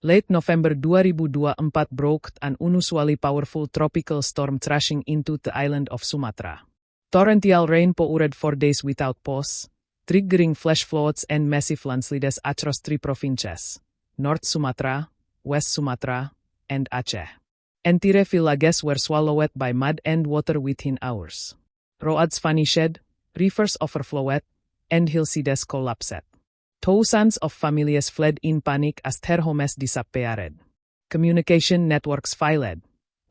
Late November 2024 broke an unusually powerful tropical storm thrashing into the island of Sumatra. Torrential rain poured for days without pause, triggering flash floods and massive landslides across 3 provinces: North Sumatra, West Sumatra, and Aceh. Entire villages were swallowed by mud and water within hours. Roads vanished, rivers overflowed, and hillsides collapsed. Thousands of families fled in panic as their homes disappeared. Communication networks failed,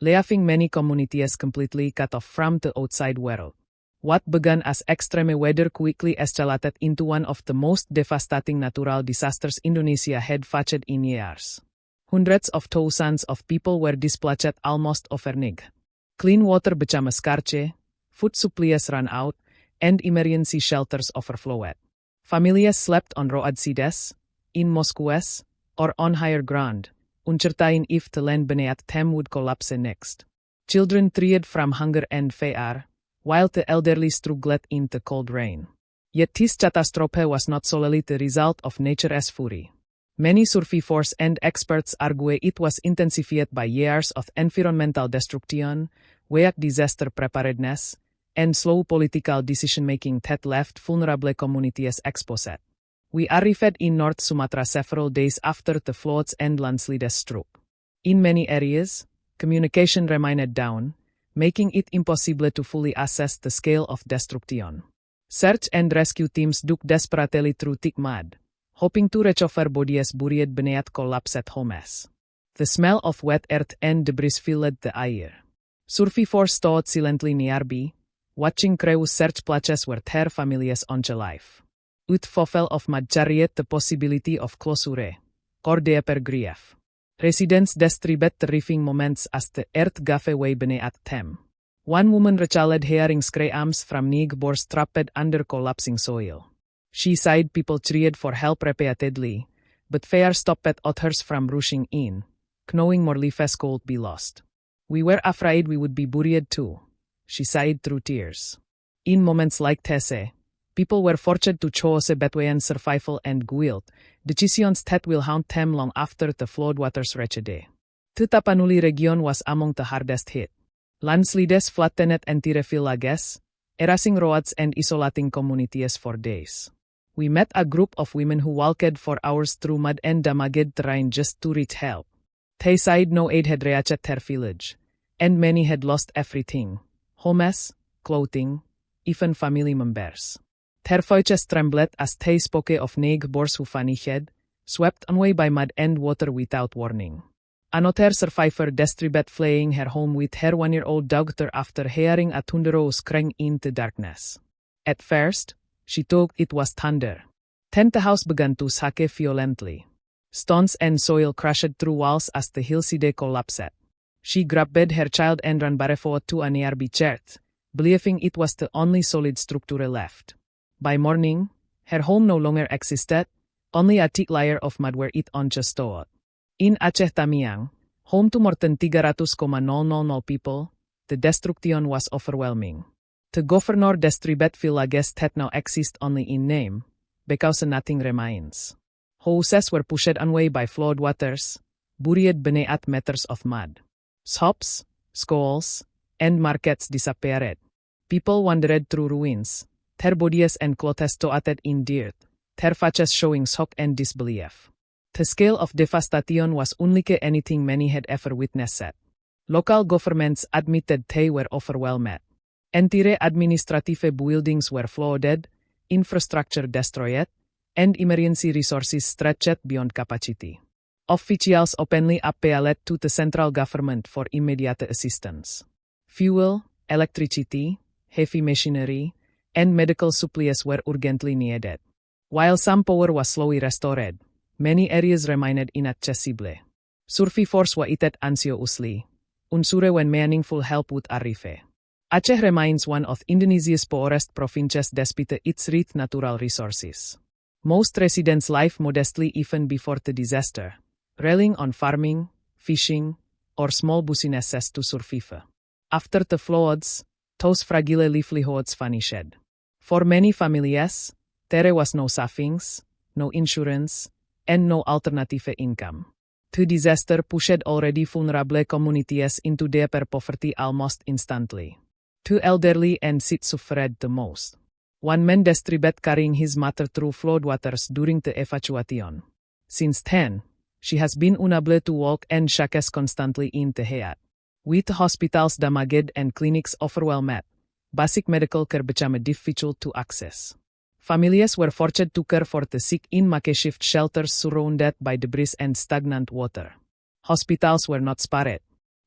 leaving many communities completely cut off from the outside world. What began as extreme weather quickly escalated into one of the most devastating natural disasters Indonesia had faced in years. Hundreds of thousands of people were displaced almost overnight. Clean water became scarce, food supplies ran out, and emergency shelters overflowed. Families slept on roadsides, in mosques, or on higher ground, uncertain if the land beneath them would collapse next. Children died from hunger and fear, while the elderly struggled in the cold rain. Yet this catastrophe was not solely the result of nature's fury. Many survivors and experts argue it was intensified by years of environmental destruction, weak disaster preparedness, and slow political decision-making that left vulnerable communities exposed. We arrived in North Sumatra several days after the floods and landslides struck. In many areas, communication remained down, making it impossible to fully assess the scale of destruction. Search and rescue teams dug desperately through thick mud, hoping to recover bodies buried beneath collapsed homes. The smell of wet earth and debris filled the air. Survivors stood silently nearby, watching crews search places where their families once live. Ut fofel of mud carried the possibility of closure, or deeper grief. Residents described terrifying moments as the earth gave way beneath them. One woman recalled hearing screams from neighbors trapped under collapsing soil. She said people cheered for help repeatedly, but fear stopped others from rushing in, knowing more lives could be lost. We were afraid we would be buried too, she said through tears. In moments like this, people were forced to choose between survival and guilt, decisions that will haunt them long after the floodwaters recede. The Tapanuli region was among the hardest hit. Landslides flattened entire villages, erasing roads and isolating communities for days. We met a group of women who walked for hours through mud and damaged terrain just to reach help. They said no aid had reached their village, and many had lost everything: homes, clothing, even family members. Their voices trembled as they spoke of neighbors who vanished, swept away by mud and water without warning. Another survivor described fleeing her home with her 1-year-old daughter after hearing a thunderous scream in the darkness. At first, she thought it was thunder. Then the house began to shake violently. Stones and soil crashed through walls as the hillside collapsed. She grabbed her child and ran barefoot to a nearby church, believing it was the only solid structure left. By morning, her home no longer existed, only a thick layer of mud where it once stood. In Aceh Tamiang, home to more than 300,000 people, the destruction was overwhelming. The governor described villages that now exist only in name, because nothing remains. Houses were pushed away by floodwaters, buried beneath meters of mud. Shops, schools, and markets disappeared. People wandered through ruins, their bodies and clothes toated in dirt, their faces showing shock and disbelief. The scale of devastation was unlike anything many had ever witnessed. Local governments admitted they were overwhelmed. Entire administrative buildings were flooded, infrastructure destroyed, and emergency resources stretched beyond capacity. Officials openly appealed to the central government for immediate assistance. Fuel, electricity, heavy machinery, and medical supplies were urgently needed. While some power was slowly restored, many areas remained inaccessible. Survivors waited anxiously, unsure when meaningful help would arrive. Aceh remains one of Indonesia's poorest provinces despite its rich natural resources. Most residents live modestly even before the disaster, relying on farming, fishing, or small businesses to survive. After the floods, those fragile livelihoods vanished. For many families, there was no savings, no insurance, and no alternative income. The disaster pushed already vulnerable communities into deeper poverty almost instantly. The elderly and sick suffered the most. One man described carrying his mother through floodwaters during the evacuation. Since then, she has been unable to walk and shakes constantly in the head. With hospitals damaged and clinics overwhelmed, basic medical care became difficult to access. Families were forced to care for the sick in makeshift shelters surrounded by debris and stagnant water. Hospitals were not spared.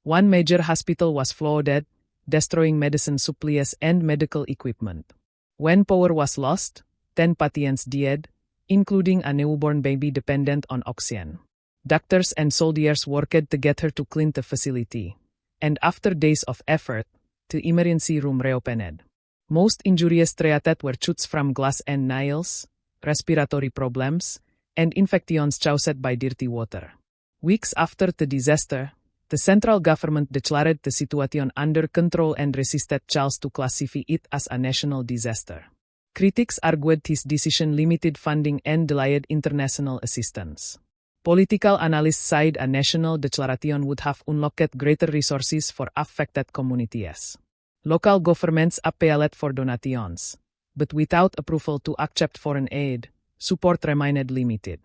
One major hospital was flooded, destroying medicine supplies and medical equipment. When power was lost, 10 patients died, including a newborn baby dependent on oxygen. Doctors and soldiers worked together to clean the facility, and after days of effort, the emergency room reopened. Most injuries treated were cuts from glass and nails, respiratory problems, and infections caused by dirty water. Weeks after the disaster, the central government declared the situation under control and resisted calls to classify it as a national disaster. Critics argued this decision limited funding and delayed international assistance. Political analysts said a national declaration would have unlocked greater resources for affected communities. Local governments appealed for donations, but without approval to accept foreign aid, support remained limited.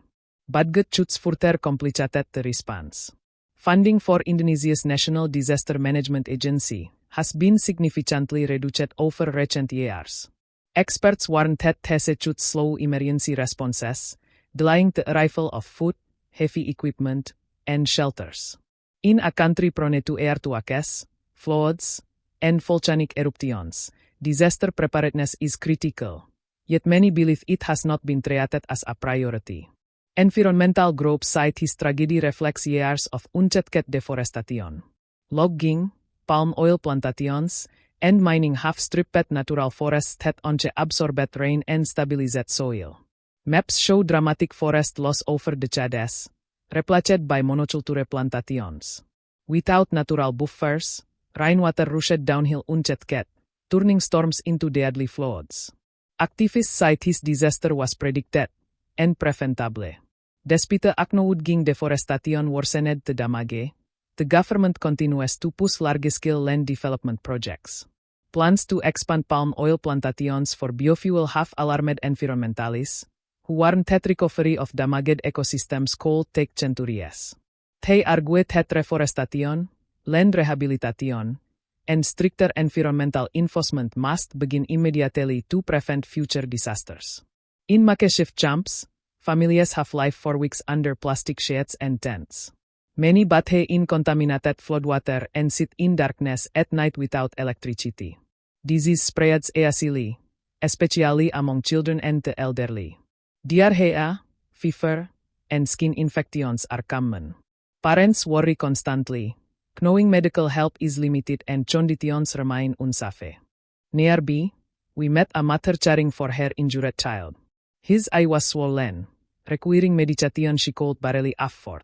Budget cuts further complicated the response. Funding for Indonesia's National Disaster Management Agency has been significantly reduced over recent years. Experts warned that these cuts slow emergency responses, delaying the arrival of food, heavy equipment, and shelters. In a country prone to earthquakes, floods, and volcanic eruptions, disaster preparedness is critical, yet many believe it has not been treated as a priority. Environmental groups cite this tragedy reflects years of unchecked deforestation. Logging, palm oil plantations, and mining have stripped natural forests that once absorbed rain and stabilized soil. Maps show dramatic forest loss over decades, replaced by monoculture plantations. Without natural buffers, rainwater rushed downhill unchecked, turning storms into deadly floods. Activists cite this disaster was predicted and preventable. Despite acknowledging deforestation worsened the damage, the government continues to push large-scale land development projects. Plans to expand palm oil plantations for biofuel have alarmed environmentalists, who warn that recovery of damaged ecosystems could take centuries. They argue that reforestation, land rehabilitation, and stricter environmental enforcement must begin immediately to prevent future disasters. In makeshift camps, families have lived for weeks under plastic sheds and tents. Many bathe in contaminated floodwater and sit in darkness at night without electricity. Disease spreads easily, especially among children and the elderly. Diarrhea, fever, and skin infections are common. Parents worry constantly, knowing medical help is limited and conditions remain unsafe. Nearby, we met a mother caring for her injured child. His eye was swollen, requiring medication she could barely afford.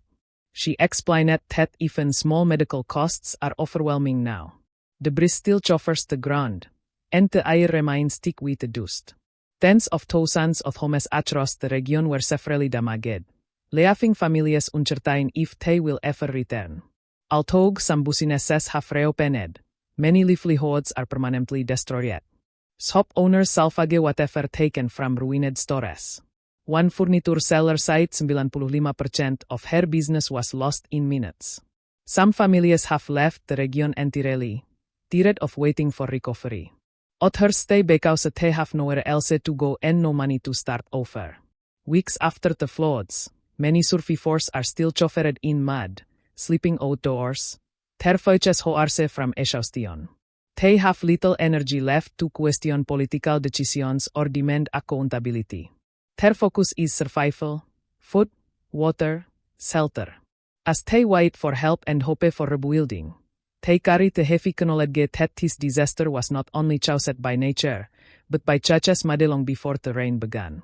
She explained that even small medical costs are overwhelming now. Debris still covers the ground, and the air remains thick with dust. Tens of thousands of homes across the region were severely damaged, leaving families uncertain if they will ever return. Although some businesses have reopened, many livelihoods are permanently destroyed. Shop owners salvage whatever taken from ruined stores. One furniture seller said 95% of her business was lost in minutes. Some families have left the region entirely, tired of waiting for recovery. Others stay because they have nowhere else to go and no money to start over. Weeks after the floods, many survivors are still covered in mud, sleeping outdoors, their voices hoarse from exhaustion. They have little energy left to question political decisions or demand accountability. Their focus is survival, food, water, shelter. As they wait for help and hope for rebuilding, they carry the heavy knowledge that this disaster was not only caused by nature, but by changes made long before the rain began.